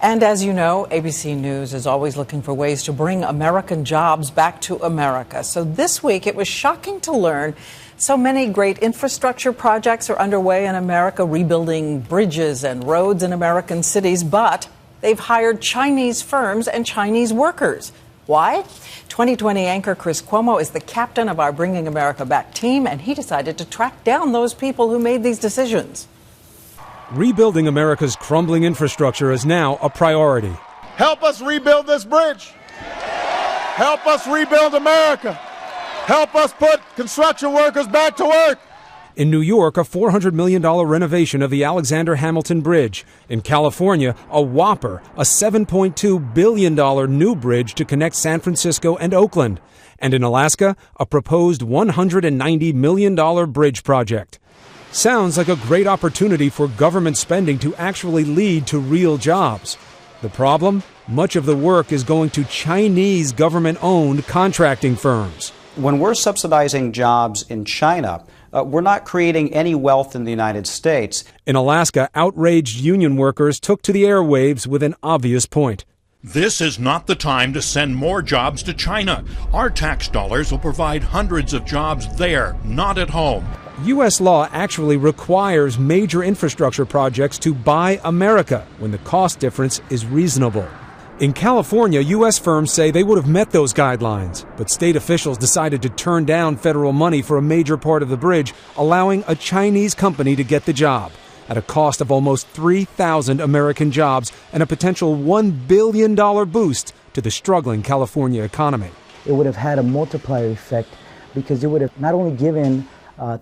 And as you know, ABC News is always looking for ways to bring American jobs back to America. So this week, it was shocking to learn so many great infrastructure projects are underway in America, rebuilding bridges and roads in American cities, but they've hired Chinese firms and Chinese workers. Why? 2020 anchor Chris Cuomo is the captain of our Bringing America Back team, and he decided to track down those people who made these decisions. Rebuilding America's crumbling infrastructure is now a priority. Help us rebuild this bridge. Help us rebuild America. Help us put construction workers back to work. In New York, a $400 million renovation of the Alexander Hamilton Bridge. In California, a whopper, a $7.2 billion new bridge to connect San Francisco and Oakland. And in Alaska, a proposed $190 million bridge project. Sounds like a great opportunity for government spending to actually lead to real jobs. The problem? Much of the work is going to Chinese government-owned contracting firms. When we're subsidizing jobs in China, we're not creating any wealth in the United States. In Alaska, outraged union workers took to the airwaves with an obvious point. This is not the time to send more jobs to China. Our tax dollars will provide hundreds of jobs there, not at home. U.S. law actually requires major infrastructure projects to buy America when the cost difference is reasonable. In California, U.S. firms say they would have met those guidelines, but state officials decided to turn down federal money for a major part of the bridge, allowing a Chinese company to get the job at a cost of almost 3,000 American jobs and a potential $1 billion boost to the struggling California economy. It would have had a multiplier effect because it would have not only given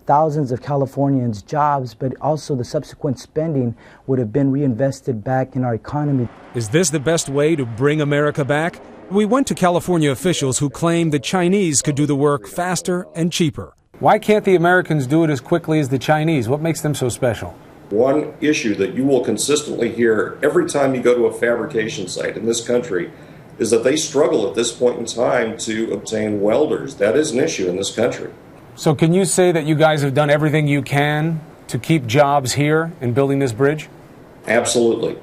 thousands of Californians jobs, but also the subsequent spending would have been reinvested back in our economy. Is this the best way to bring America back? We went to California officials who claim the Chinese could do the work faster and cheaper. Why can't the Americans do it as quickly as the Chinese? What makes them so special? One issue that you will consistently hear every time you go to a fabrication site in this country is that they struggle at this point in time to obtain welders. That is an issue in this country. So can you say that you guys have done everything you can to keep jobs here in building this bridge? Absolutely.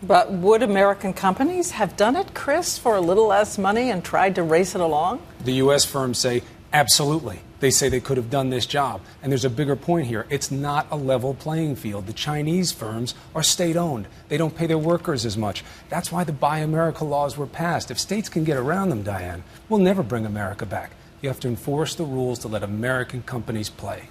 But would American companies have done it, Chris, for a little less money and tried to race it along? The U.S. firms say absolutely. They say they could have done this job. And there's a bigger point here. It's not a level playing field. The Chinese firms are state-owned. They don't pay their workers as much. That's why the Buy America laws were passed. If states can get around them, Diane, we'll never bring America back. You have to enforce the rules to let American companies play.